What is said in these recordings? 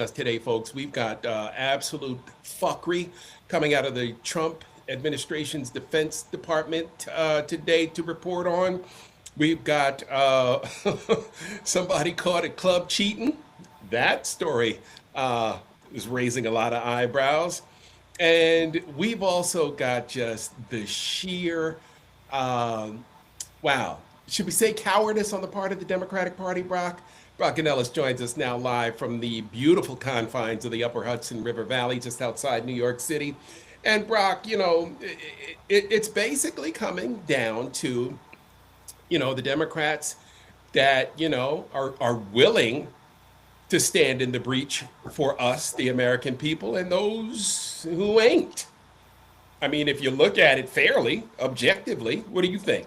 us today, folks. We've got absolute fuckery coming out of the Trump administration's Defense Department today to report on. We've got somebody caught at club cheating. That story is raising a lot of eyebrows. And we've also got just the sheer, um, wow, should we say cowardice on the part of the Democratic Party, Brock? Brock Ganellis joins us now live from the beautiful confines of the Upper Hudson River Valley, just outside New York City. And Brock, it's basically coming down to, the Democrats that, are willing to stand in the breach for us, the American people, and those who ain't. I mean, if you look at it fairly, objectively, what do you think?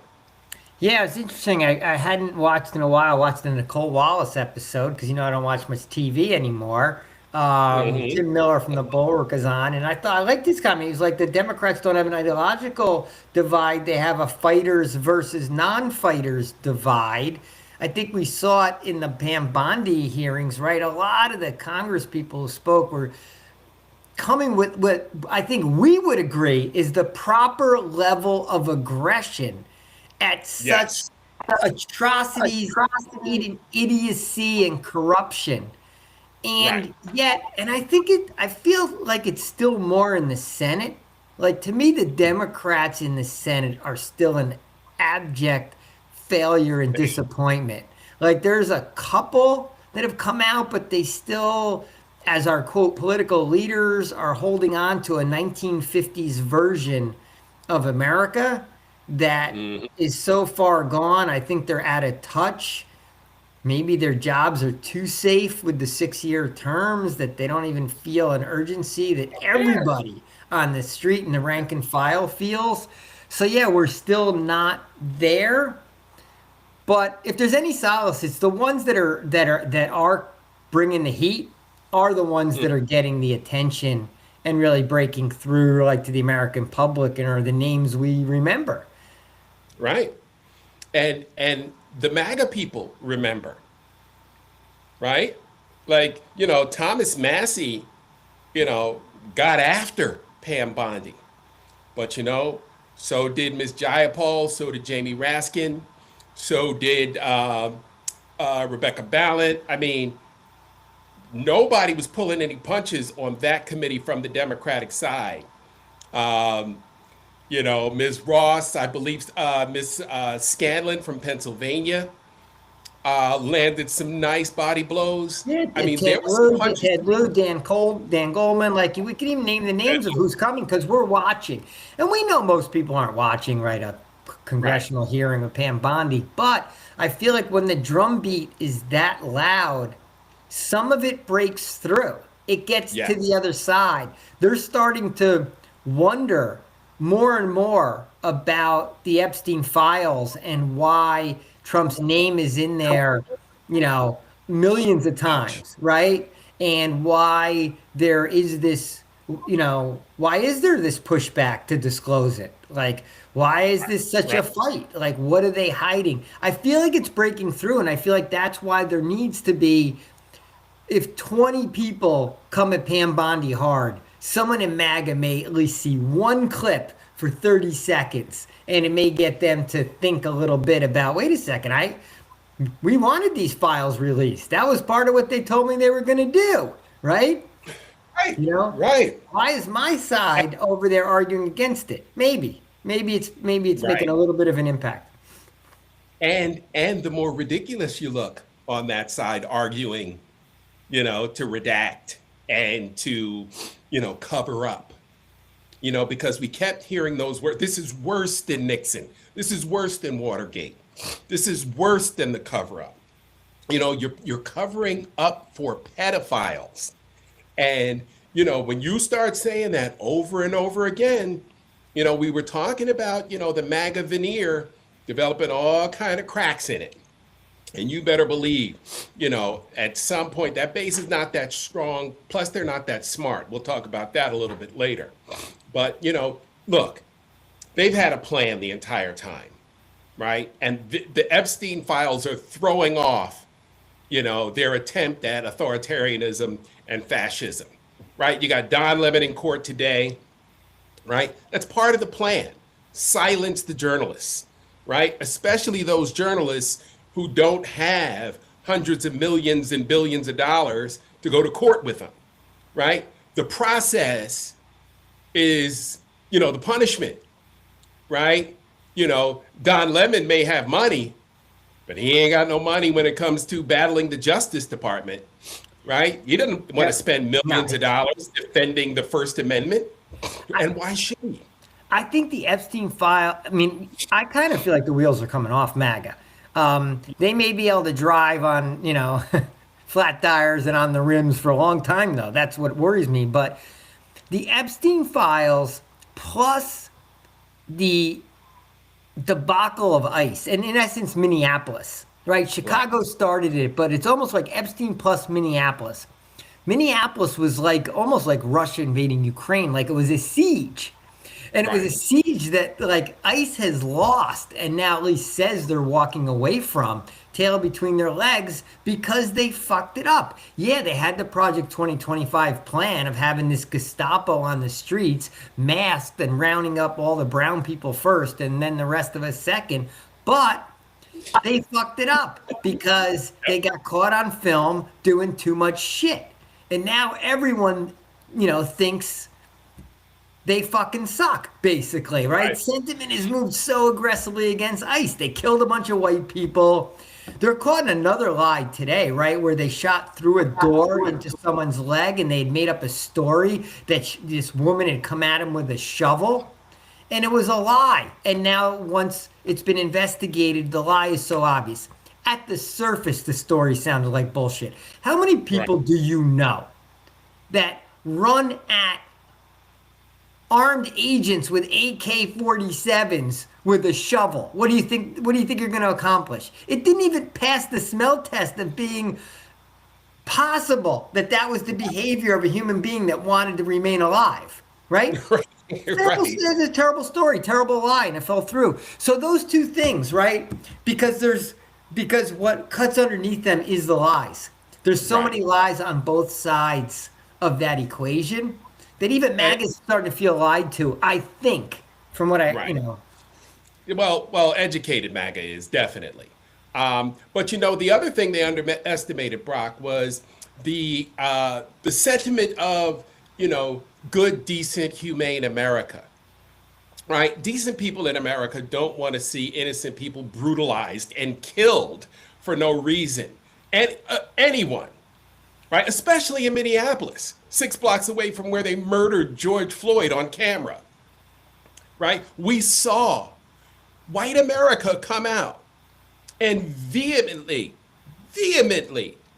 Yeah, it's interesting. I hadn't watched in a while. I watched the Nicole Wallace episode because I don't watch much TV anymore. Hmm. Tim Miller from the Bulwark is on, and I thought I like this comment. He's like the Democrats don't have an ideological divide; they have a fighters versus non-fighters divide. I think we saw it in the Pam Bondi hearings, right? A lot of the Congress people who spoke were coming with what I think we would agree is the proper level of aggression at such Yes. atrocities, idiocy, and corruption. Right. And yet, and I feel like it's still more in the Senate. Like to me, the Democrats in the Senate are still an abject failure and disappointment. Like there's a couple that have come out, but they still, as our quote political leaders, are holding on to a 1950s version of America that Hmm. is so far gone. I think they're out of touch. Maybe their jobs are too safe with the 6 year terms that they don't even feel an urgency that Yeah. everybody on the street and the rank and file feels. So, yeah, we're still not there. But if there's any solace, it's the ones that are bringing the heat are the ones that are getting the attention and really breaking through like to the American public and are the names we remember. Right. And the MAGA people remember, right? Like, Thomas Massey, you know, got after Pam Bondi. But so did Ms. Jayapal, so did Jamie Raskin, so did Rebecca Ballard. I mean, nobody was pulling any punches on that committee from the Democratic side. Um, Ms. Ross, I believe Ms. Scanlon from Pennsylvania landed some nice body blows. Yeah, I mean, Ted there was some Lieu, punches. Ted Lieu, Dan Cole, Dan Goldman. Like we can even name the names of who's coming because we're watching, and we know most people aren't watching right a Right. congressional hearing of Pam Bondi. But I feel like when the drumbeat is that loud, some of it breaks through. It gets to the Yes. other side. They're starting to wonder more and more about the Epstein files and why Trump's name is in there, you know, millions of Ouch. times, right? And why there is this, why is there this pushback to disclose it? Like, why is this such a Right. fight? Like, what are they hiding? I feel like it's breaking through, and I feel like that's why there needs to be, if 20 people come at Pam Bondi hard, someone in MAGA may at least see one clip for 30 seconds, and it may get them to think a little bit about, wait a second, we wanted these files released. That was part of what they told me they were going to do, right? Right. You know, Right. why is my side over there arguing against it? Maybe it's making Right. a little bit of an impact. And the more ridiculous you look on that side arguing, to redact and to, cover up, because we kept hearing those words. This is worse than Nixon. This is worse than Watergate. This is worse than the cover up. You're covering up for pedophiles. And, when you start saying that over and over again, we were talking about, the MAGA veneer developing all kind of cracks in it. And you better believe, at some point that base is not that strong. Plus, they're not that smart. We'll talk about that a little bit later. But, look, they've had a plan the entire time, right? And the Epstein files are throwing off, their attempt at authoritarianism and fascism, right? You got Don Lemon in court today, right? That's part of the plan. Silence the journalists, right? Especially those journalists who don't have hundreds of millions and billions of dollars to go to court with them, right? The process is, the punishment, right? Don Lemon may have money, but he ain't got no money when it comes to battling the Justice Department, right? He doesn't want to spend No, millions of dollars defending the First Amendment. And why should he? I think the Epstein file, I mean, I kind of feel like the wheels are coming off MAGA. They may be able to drive on, flat tires and on the rims for a long time, though. That's what worries me. But the Epstein files plus the debacle of ICE, and in essence, Minneapolis, right? Chicago started it, but it's almost like Epstein plus Minneapolis. Minneapolis was like almost like Russia invading Ukraine, like it was a siege. And it was a Right. siege that like ICE has lost and now at least says they're walking away from, tail between their legs because they fucked it up. Yeah, they had the Project 2025 plan of having this Gestapo on the streets, masked and rounding up all the brown people first and then the rest of us second. But they fucked it up because they got caught on film doing too much shit. And now everyone, thinks they fucking suck, basically, right? Right. Sentiment has moved so aggressively against ICE. They killed a bunch of white people. They're caught in another lie today, right? Where they shot through a door into someone's leg and they had made up a story that this woman had come at him with a shovel. And it was a lie. And now, once it's been investigated, the lie is so obvious. At the surface, the story sounded like bullshit. How many Right. people do you know that run at armed agents with AK-47s with a shovel? What do you think? What do you think you're going to accomplish? It didn't even pass the smell test of being possible that that was the behavior of a human being that wanted to remain alive, right? Right. It's a terrible story, terrible lie, and it fell through. So those two things, right? Because what cuts underneath them is the lies. There's so Right. many lies on both sides of that equation that even And, MAGA is starting to feel lied to. I think, from what I, right. Well, educated MAGA is definitely. But the other thing they underestimated, Brock, was the sentiment of good, decent, humane America. Right? Decent people in America don't want to see innocent people brutalized and killed for no reason. And anyone, right? Especially in Minneapolis, 6 blocks away from where they murdered George Floyd on camera, right? We saw white America come out and vehemently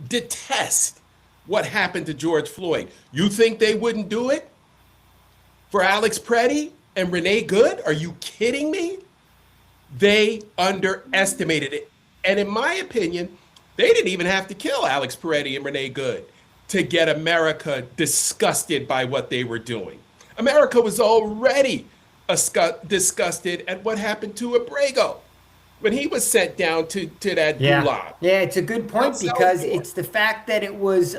detest what happened to George Floyd. You think they wouldn't do it for Alex Preddy and Renee Good? Are you kidding me? They underestimated it. And in my opinion, they didn't even have to kill Alex Peretti and Renee Good to get America disgusted by what they were doing. America was already disgusted at what happened to Abrego when he was sent down to that Yeah. gulag. Yeah, it's a good El point because Salvador. it's the fact that it was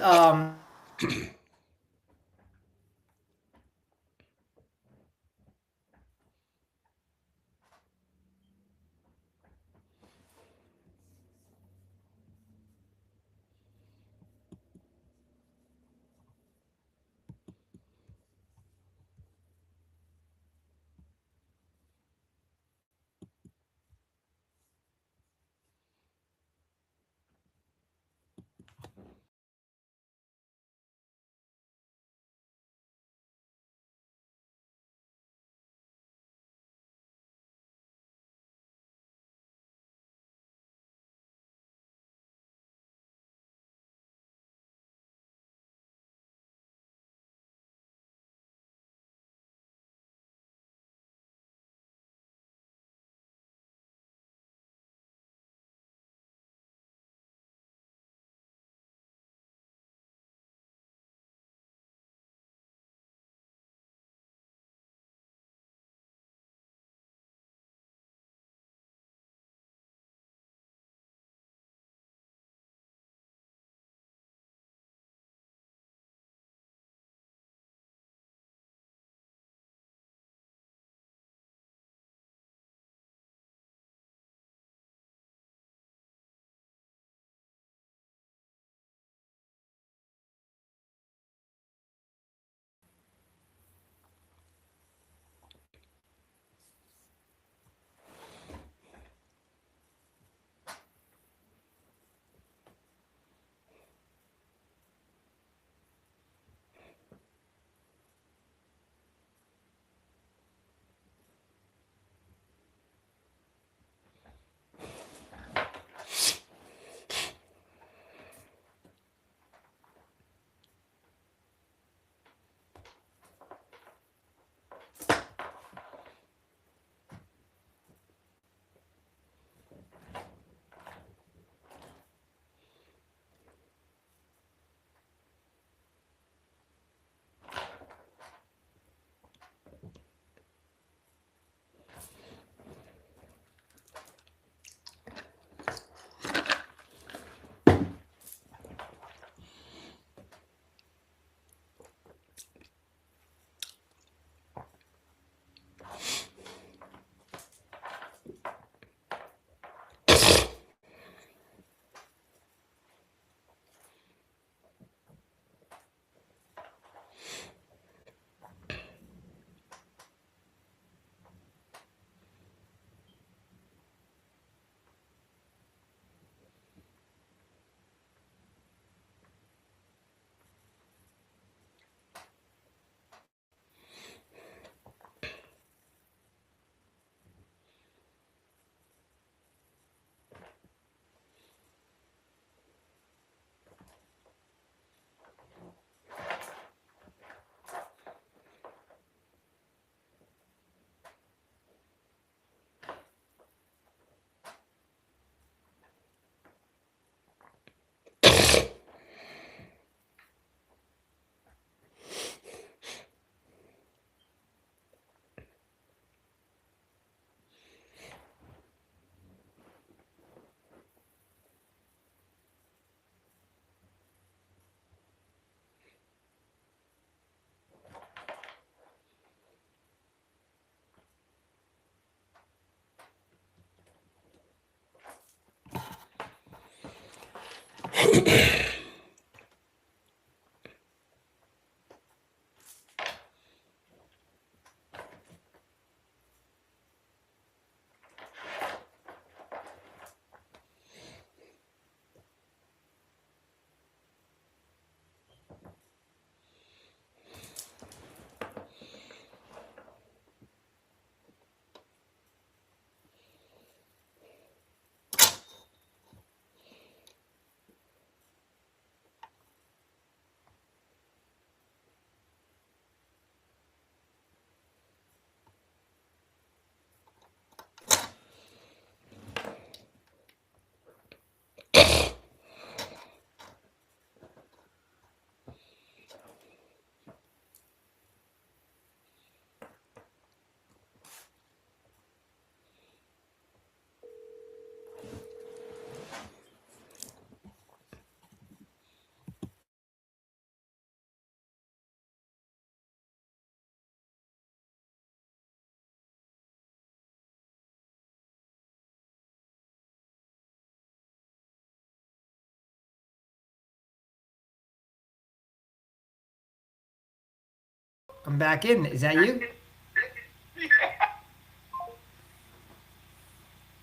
I'm back in. Is that you?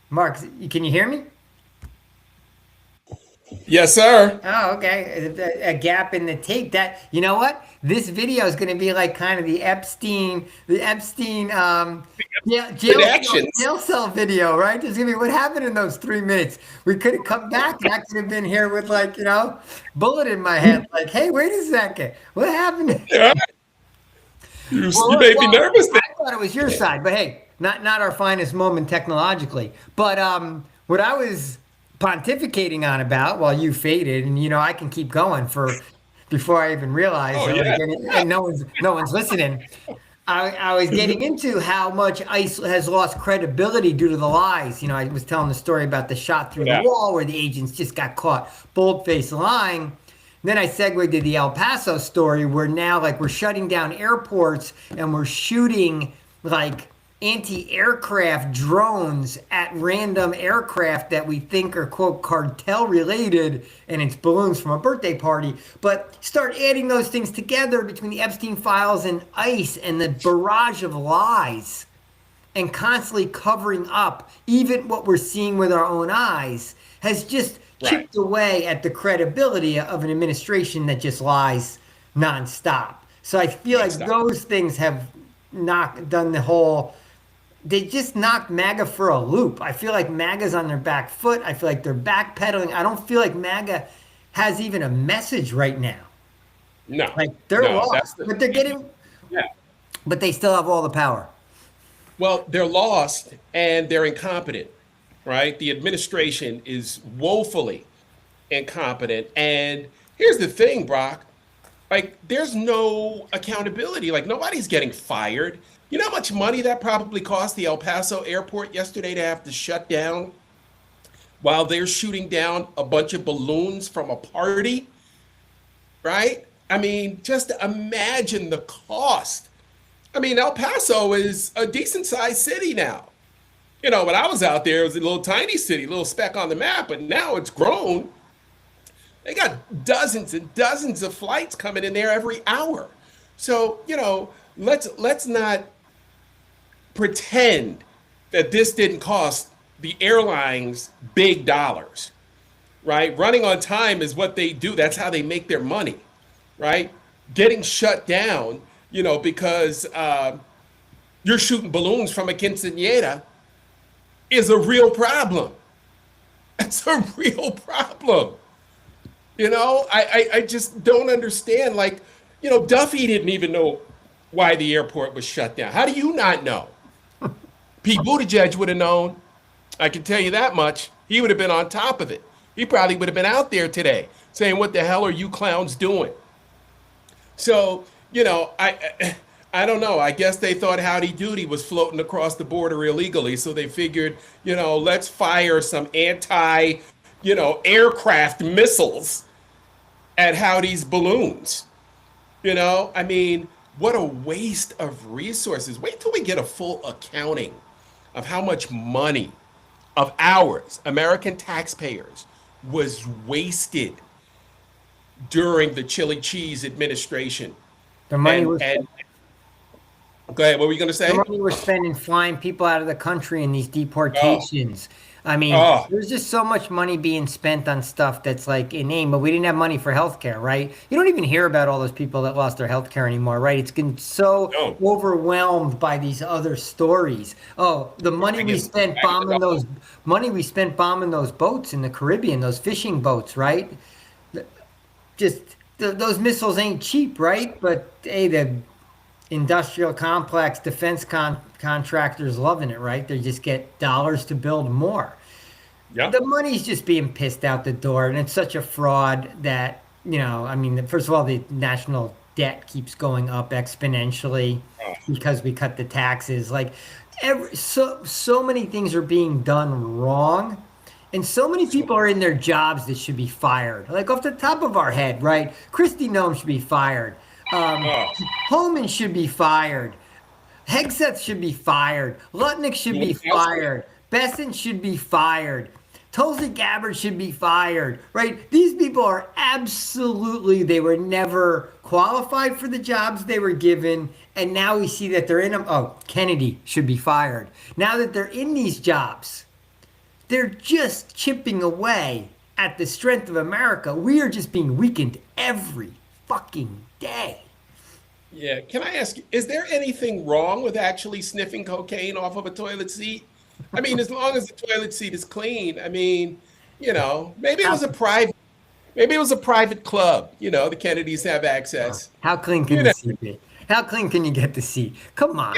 Mark, can you hear me? Yes, sir. Oh, okay. A gap in the tape. That, you know what? This video is going to be like kind of the Epstein Redactions. jail cell video, right? There's going to be what happened in those 3 minutes. We could have come back and I could have been here with like, bullet in my head. Like, hey, wait a second. What happened? Yeah. You made me Well, nervous there. I thought it was your side, but hey, not our finest moment technologically. But what I was pontificating on about while you faded, and I can keep going for before I even realize, Oh, yeah. and no one's listening. I was getting into how much ICE has lost credibility due to the lies. I was telling the story about the shot through the Yeah. wall where the agents just got caught bold-faced lying. Then I segued to the El Paso story where now like we're shutting down airports and we're shooting like anti-aircraft drones at random aircraft that we think are quote cartel related, and it's balloons from a birthday party. But start adding those things together between the Epstein files and ICE and the barrage of lies and constantly covering up even what we're seeing with our own eyes has just Right. chipped away at the credibility of an administration that just lies nonstop. So I feel like Nonstop. those things have done the whole. They just knocked MAGA for a loop. I feel like MAGA's on their back foot. I feel like they're backpedaling. I don't feel like MAGA has even a message right now. No. Like they're No, that's lost, but they're getting. yeah. But they still have all the power. Well, they're lost and they're incompetent, right? The administration is woefully incompetent. And here's the thing, Brock. Like, there's no accountability. Like, nobody's getting fired. You know how much money that probably cost the El Paso airport yesterday to have to shut down while they're shooting down a bunch of balloons from a party, right? I mean, just imagine the cost. I mean, El Paso is a decent sized city now. When I was out there, it was a little tiny city, little speck on the map, but now it's grown. They got dozens and dozens of flights coming in there every hour. So, let's not pretend that this didn't cost the airlines big dollars, right? Running on time is what they do. That's how they make their money, right? Getting shut down, because you're shooting balloons from a quinceañera is a real problem. It's a real problem. I just don't understand. Like, Duffy didn't even know why the airport was shut down. How do you not know? Pete Buttigieg would have known. I can tell you that much. He would have been on top of it. He probably would have been out there today saying, "What the hell are you clowns doing?" So, I don't know. I guess they thought Howdy Doody was floating across the border illegally, so they figured, let's fire some aircraft missiles at Howdy's balloons. I mean, what a waste of resources. Wait till we get a full accounting of how much money of ours, American taxpayers, was wasted during the chili cheese administration. The money And was go ahead, what were you going to the say? money we're spending flying people out of the country in these Oh, deportations. I mean, oh, there's just so much money being spent on stuff that's like inane, but we didn't have money for healthcare, right? You don't even hear about all those people that lost their healthcare anymore, right? It's been so no. overwhelmed by these other stories. Oh, the money Bring we it spent back to bombing the those money we spent bombing those boats in the Caribbean, those fishing boats, right? Just those missiles ain't cheap, right? But hey, the industrial complex defense contractors loving it, right? They just get dollars to build more. Yep. The money's just being pissed out the door, and it's such a fraud that, I mean, first of all, the national debt keeps going up exponentially Oh, because we cut the taxes. Like, so many things are being done wrong. And so many so, people are in their jobs that should be fired. Like off the top of our head, right? Christy Nome should be fired. Um, oh, Homan should be fired. Hegseth should be fired. Lutnick should you be want to ask me? fired. Besson should be fired. Tulsi Gabbard should be fired, right? These people are absolutely, they were never qualified for the jobs they were given. And now we see that they're in them. Oh, Kennedy should be fired. Now that they're in these jobs, they're just chipping away at the strength of America. We are just being weakened every fucking day. Yeah. Can I ask you, is there anything wrong with actually sniffing cocaine off of a toilet seat? I mean, as long as the toilet seat is clean, I mean, maybe it How, was a private club, the Kennedys have access. how clean can You the know, seat be? How clean can you get the seat? Come on.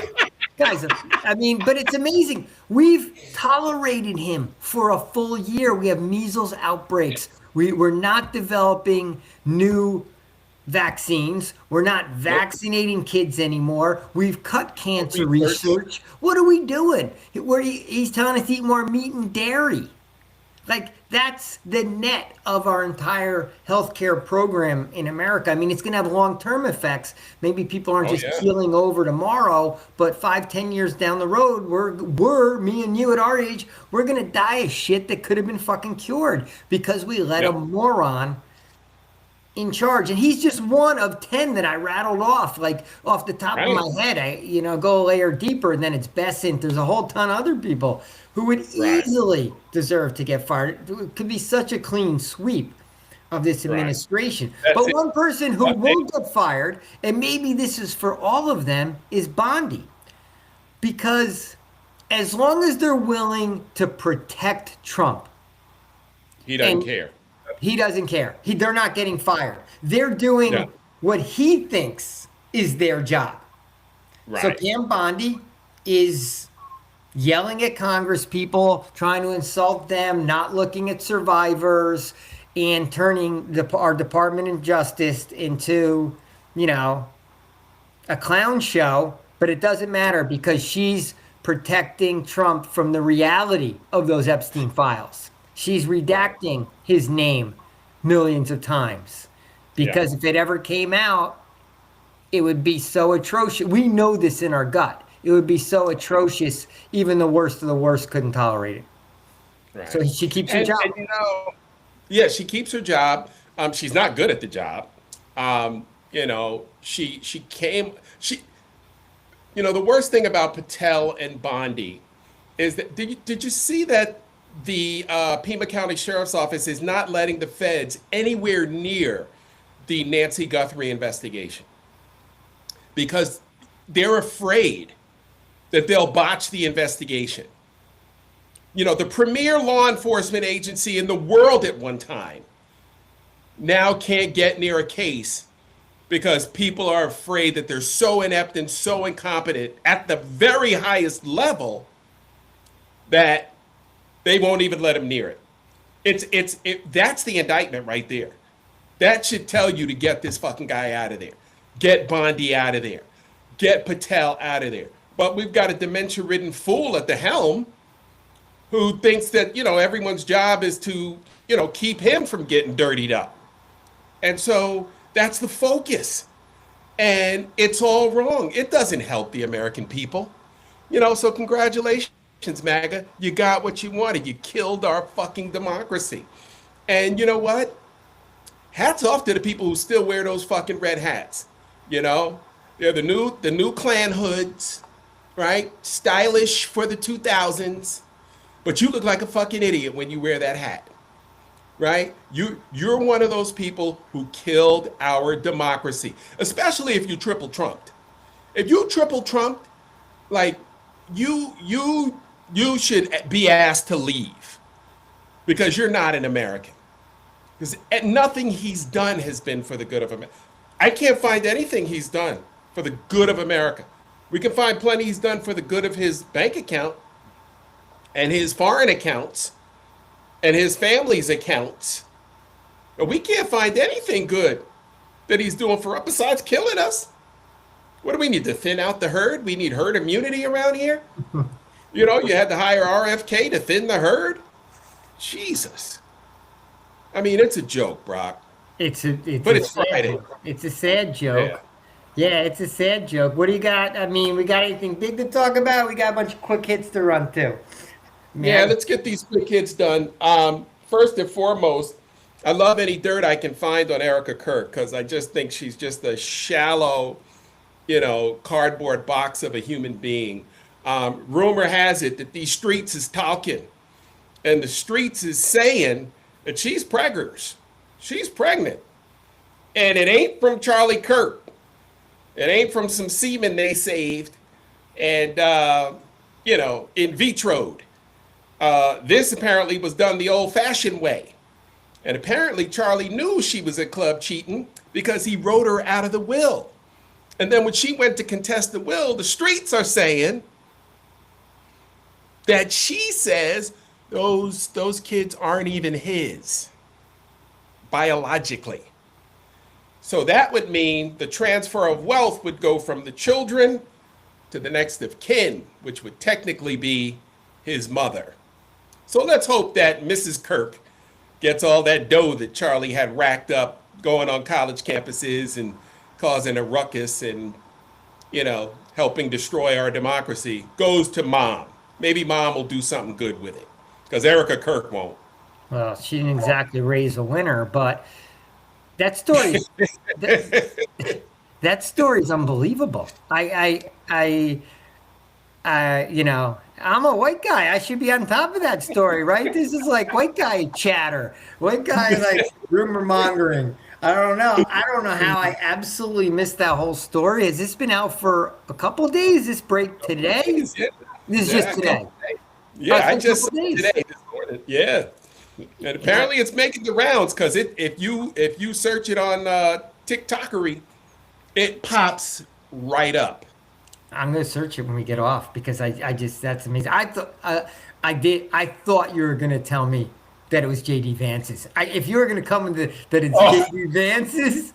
Guys, I mean, but it's amazing. We've tolerated him for a full year. We have measles outbreaks. We're not developing new vaccines. We're not nope, vaccinating kids anymore. We've cut no cancer research. research. What are we doing? He's telling us to eat more meat and dairy. Like, that's the net of our entire healthcare program in America. I mean, it's going to have long-term effects. Maybe people aren't Oh just yeah, keeling over tomorrow, but 5, 10 years down the road, we're me and you at our age, we're going to die of shit that could have been fucking cured because we let a yep, moron in charge. And he's just one of 10 that I rattled off, like off the top of right, my head. Go a layer deeper, and then it's Bessent. There's a whole ton of other people who would right, easily deserve to get fired. It could be such a clean sweep of this right. administration. That's But it. one person who But they, won't get fired, and maybe this is for all of them, is Bondi. Because as long as they're willing to protect Trump, he doesn't and care. he doesn't care. They're not getting fired. They're Yeah, doing what he thinks is their job. So right. Pam Bondi is yelling at Congress people, trying to insult them, not looking at survivors, and turning our Department of Justice into, you know, a clown show. But it doesn't matter because she's protecting Trump from the reality of those Epstein files. She's Right. redacting his name millions of times Yeah. because if it ever came out, it would be so atrocious. We know this in our gut. It would be so atrocious, even the worst of the worst couldn't tolerate it. So Right. she keeps her And job. yeah, she keeps her job. She's not good at the job. She came she the worst thing about Patel and Bondi is that did you see that the Pima County Sheriff's Office is not letting the feds anywhere near the Nancy Guthrie investigation because they're afraid that they'll botch the investigation. The premier law enforcement agency in the world at one time now can't get near a case because people are afraid that they're so inept and so incompetent at the very highest level that they won't even let them near it. That's the indictment right there. That should tell you to get this fucking guy out of there. Get Bondi out of there. Get Patel out of there. But we've got a dementia-ridden fool at the helm who thinks that, everyone's job is to, keep him from getting dirtied up. And so that's the focus. And it's all wrong. It doesn't help the American people. So congratulations, MAGA. You got what you wanted. You killed our fucking democracy. And you know what? hats off to the people who still wear those fucking red hats. You know, they're the new Klan hoods, right? Stylish for the 2000s, but you look like a fucking idiot when you wear that hat, right? You're one of those people who killed our democracy, especially if you triple trumped. If you triple trumped, like you should be asked to leave because you're not an American. Because nothing he's done has been for the good of America. I can't find anything he's done for the good of America. We can find plenty he's done for the good of his bank account and his foreign accounts and his family's accounts. But we can't find anything good that he's doing for us besides killing us. What do we need to thin out the herd? We need herd immunity around here? You know, you had to hire RFK to thin the herd? Jesus. I mean, it's a joke, Brock. It's Friday. It's a sad joke. Yeah, it's a sad joke. What do you got? I mean, we got anything big to talk about? We got a bunch of quick hits to run through. Yeah, let's get these quick hits done. First and foremost, I love any dirt I can find on Erica Kirk because I just think she's just a shallow, cardboard box of a human being. Rumor has it that these streets is talking, and the streets is saying that she's preggers. She's pregnant. And it ain't from Charlie Kirk. It ain't from some semen they saved and, in vitroed. This apparently was done the old-fashioned way. And apparently Charlie knew she was at club cheating because he wrote her out of the will. And then when she went to contest the will, the streets are saying that she says those kids aren't even his biologically. So that would mean the transfer of wealth would go from the children to the next of kin, which would technically be his mother. So let's hope that Mrs. Kirk gets all that dough that Charlie had racked up going on college campuses and causing a ruckus and, helping destroy our democracy, goes to mom. Maybe mom will do something good with it because Erica Kirk won't. Well, she didn't exactly raise a winner, but that story, that story is unbelievable. I'm a white guy. I should be on top of that story, right? This is like white guy chatter, white guy like rumor mongering. I don't know how I absolutely missed that whole story. Has this been out for a couple of days? This break today? This is just today. Yeah, I just saw it today this morning. Yeah. And apparently it's making the rounds because if you search it on TikTokery, it pops right up. I'm gonna search it when we get off because I just that's amazing. I thought you were gonna tell me that it was JD Vance's. If you were gonna come into that it's JD Vance's,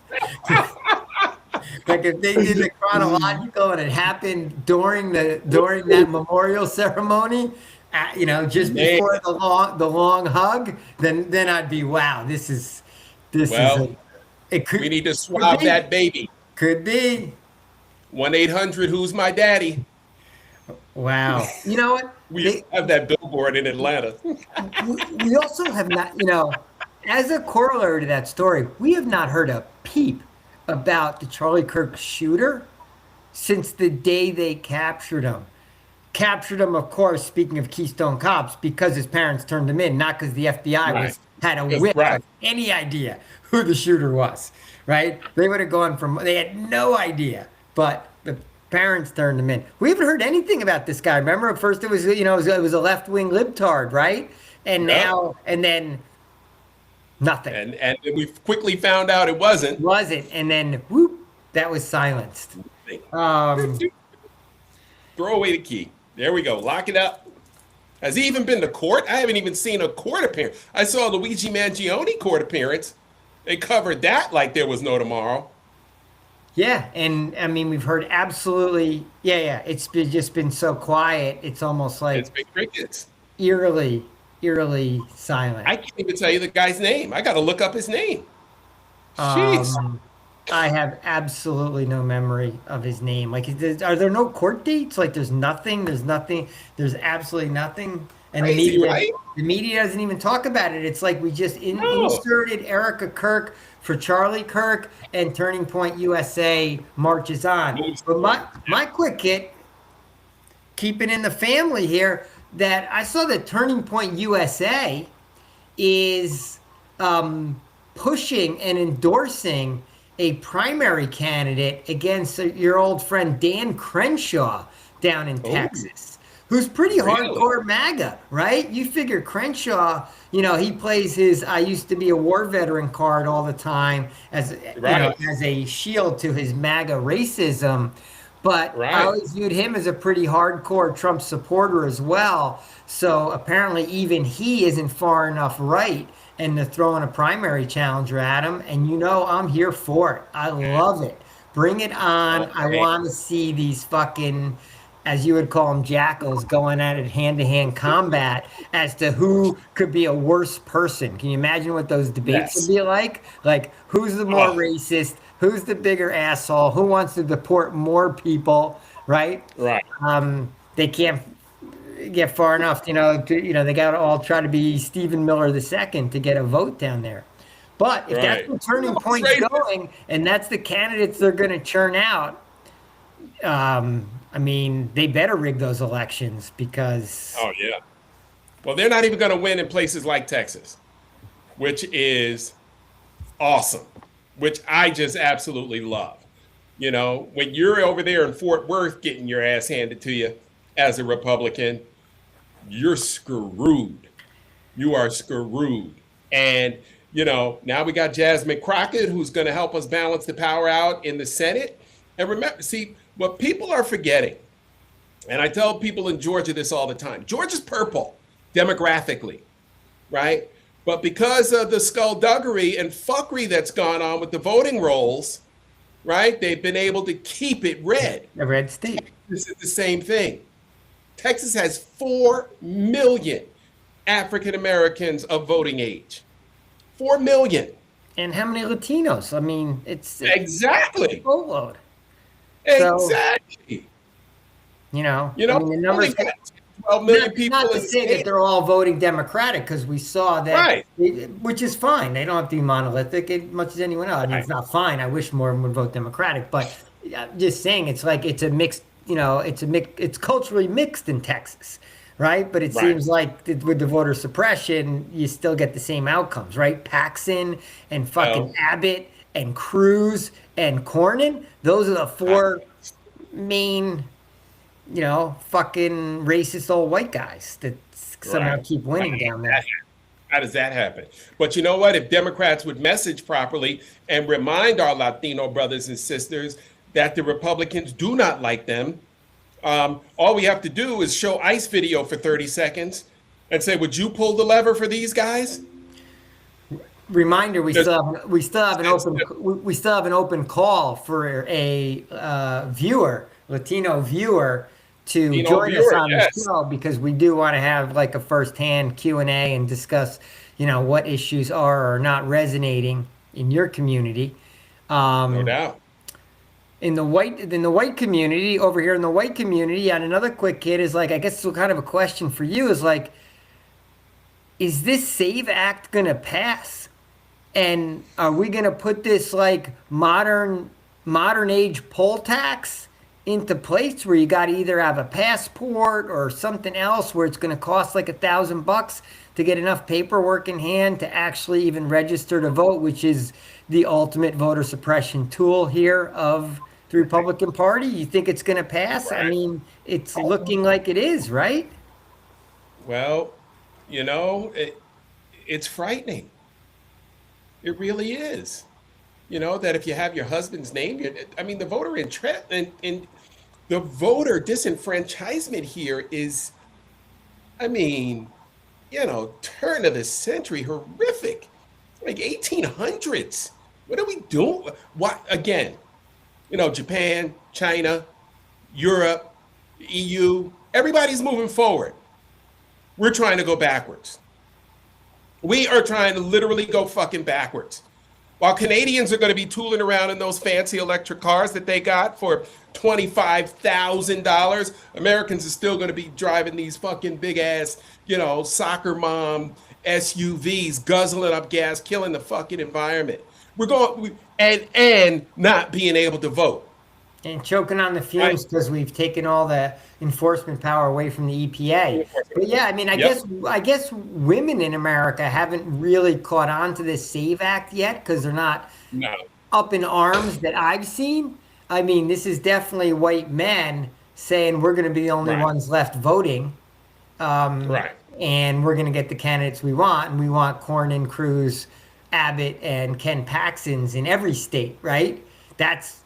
like if they did the chronological and it happened during that memorial ceremony. Just before the long hug, then I'd be wow. This is. It could. We need to swab that baby. Could be. 1-800 Who's My Daddy? Wow. You know what? We have that billboard in Atlanta. We also have not. As a corollary to that story, we have not heard a peep about the Charlie Kirk shooter since the day they captured him. Captured him, of course, speaking of Keystone Cops, because his parents turned him in, not because the FBI had a whiff of any idea who the shooter was, right? They would have gone they had no idea, but the parents turned him in. We haven't heard anything about this guy. Remember, at first it was a left-wing libtard, right? And then nothing. And we quickly found out it wasn't. And then, whoop, that was silenced. Throw away the key. There we go. Lock it up. Has he even been to court? I haven't even seen a court appearance. I saw Luigi Mangione court appearance. They covered that like there was no tomorrow. Yeah, and I mean we've heard absolutely. Yeah. It's just been so quiet. It's almost like it's been crickets. Eerily silent. I can't even tell you the guy's name. I got to look up his name. Jeez. I have absolutely no memory of his name. Like, are there no court dates? Like, there's nothing. There's absolutely nothing. And Crazy, the media doesn't even talk about it. It's like we just inserted Erica Kirk for Charlie Kirk, and Turning Point USA marches on. But my quick hit, keeping in the family here, that I saw that Turning Point USA is pushing and endorsing a primary candidate against your old friend Dan Crenshaw down in Texas, who's pretty hardcore MAGA, right? You figure Crenshaw, he plays his "I used to be a war veteran" card all the time as as a shield to his MAGA racism. But I always viewed him as a pretty hardcore Trump supporter as well. So apparently even he isn't far enough right and to throw in a primary challenger at him. And I'm here for it. I love it. Bring it on. Okay. I want to see these fucking, as you would call them, jackals going at it hand-to-hand combat as to who could be a worse person. Can you imagine what those debates would be like? Like, who's the more racist? Who's the bigger asshole? Who wants to deport more people? Right. They can't get far enough, they got to all try to be Stephen Miller II to get a vote down there. But if that's the Turning Point's going, and that's the candidates they're going to churn out, they better rig those elections because. Oh yeah. Well, they're not even going to win in places like Texas, which is awesome, which I just absolutely love. When you're over there in Fort Worth getting your ass handed to you as a Republican, you're screwed. You are screwed. And, now we got Jasmine Crockett, who's going to help us balance the power out in the Senate. And remember, see, what people are forgetting, and I tell people in Georgia this all the time, Georgia's purple demographically, right? But because of the skullduggery and fuckery that's gone on with the voting rolls, right, they've been able to keep it red. A red state. This is the same thing. Texas has 4 million African Americans of voting age. 4 million. And how many Latinos? It's exactly a boatload. Exactly. The numbers. 12 million people. Not to say that they're all voting Democratic, because we saw that, which is fine. They don't have to be monolithic as much as anyone else. It's not fine. I wish more would vote Democratic, but I'm just saying it's like it's a mixed. It's culturally mixed in Texas, right? But it seems like with the voter suppression, you still get the same outcomes, right? Paxson and fucking Abbott and Cruz and Cornyn, those are the 4 main, fucking racist old white guys that somehow keep winning down there. How does that happen? But you know what? If Democrats would message properly and remind our Latino brothers and sisters that the Republicans do not like them, all we have to do is show ICE video for 30 seconds and say, would you pull the lever for these guys? Reminder: we still have an open call for a Latino viewer to join us on the show, because we do want to have like a firsthand Q&A and discuss, what issues are or not resonating in your community. No doubt. In the white community, over here in the white community, and another quick hit is like, I guess it's kind of a question for you, is like, is this SAVE Act going to pass? And are we going to put this like modern age poll tax into place where you got to either have a passport or something else where it's going to cost like $1,000 to get enough paperwork in hand to actually even register to vote, which is the ultimate voter suppression tool here of the Republican Party? You think it's going to pass? It's looking like it is, right? Well, it's frightening. It really is. That if you have your husband's name, the voter disenfranchisement here is, turn of the century, horrific, like 1800s. What are we doing? What, again, Japan, China, Europe, EU, everybody's moving forward. We're trying to go backwards. We are trying to literally go fucking backwards. While Canadians are going to be tooling around in those fancy electric cars that they got for $25,000, Americans are still going to be driving these fucking big ass, soccer mom SUVs, guzzling up gas, killing the fucking environment. and not being able to vote. And choking on the fumes Right. because we've taken all the enforcement power away from the EPA. But yeah, I mean, Yep. I guess women in America haven't really caught on to this SAVE Act yet because they're not No. up in arms that I've seen. I mean, this is definitely white men saying we're going to be the only Right. ones left voting, Right. and we're going to get the candidates we want, and we want Cornyn, Cruz, Abbott, and Ken Paxton's in every state, right? That's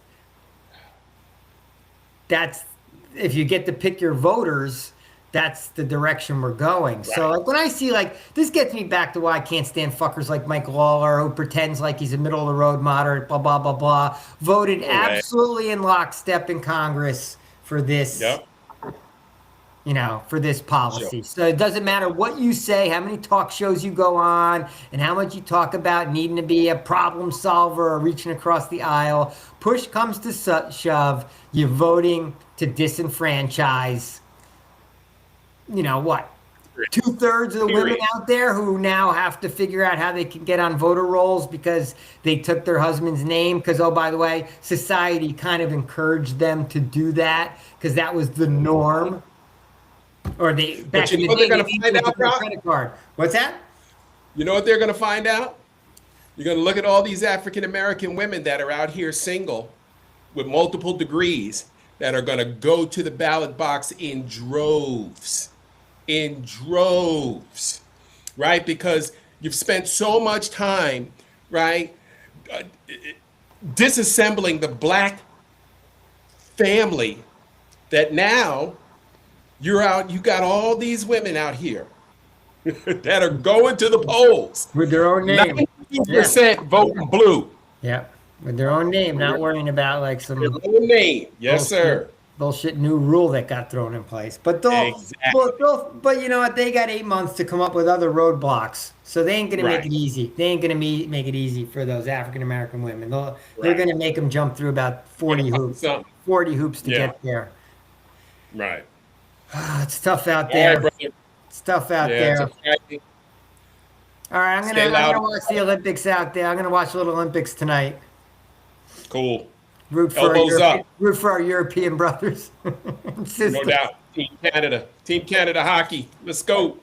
that's if you get to pick your voters, that's the direction we're going. So Right. like when I see like this gets me back to why I can't stand fuckers like Mike Lawler who pretends like he's a middle of the road moderate, blah blah blah blah. Voted Right. absolutely in lockstep in Congress for this, Yep. for this policy. So it doesn't matter what you say, how many talk shows you go on, and how much you talk about needing to be a problem solver or reaching across the aisle. Push comes to shove, you're voting to disenfranchise, what? 2/3 of the women Period. out there who now have to figure out how they can get on voter rolls because they took their husband's name. Because, oh, by the way, society kind of encouraged them to do that because that was the norm. Or they back you in the know day, they're gonna they needed find to out, put their Brock? credit card. What's that? You know what they're going to find out? You're going to look at all these African American women that are out here single with multiple degrees that are going to go to the ballot box in droves. In droves, right? Because you've spent so much time, right, uh, disassembling the black family that now you're out, you got all these women out here that are going to the polls. With their own name. 92% voting blue. Yeah. With their own name, not worrying about like some Their own name. Yes, sir. bullshit new rule that got thrown in place. But they'll, Exactly. but you know what? They got 8 months to come up with other roadblocks. So they ain't gonna make Right. it easy. They ain't gonna make it easy for those African American women. They're Right. gonna make them jump through about 40 hoops. Something. 40 hoops to Yeah. get there. Right. It's tough out All there. right, brother. It's tough out Yeah, there. it's a Friday. All right, I'm Stay gonna loud. watch the Olympics out there. I'm gonna watch the little Olympics tonight. Cool. Root for Elbows up. root for our European brothers and sisters. No doubt. Team Canada. Team Canada hockey. Let's go.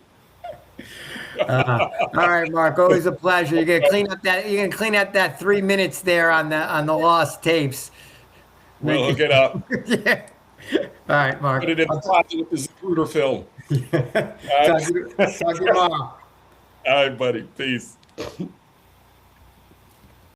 All right, Mark. Always a pleasure. You're gonna clean up that. You're gonna clean up that 3 minutes there on the lost tapes. We'll hook it up. Yeah. All right, Mark. Put it in the closet with the Zapruder film. Talk to you tomorrow. All right, buddy. Peace.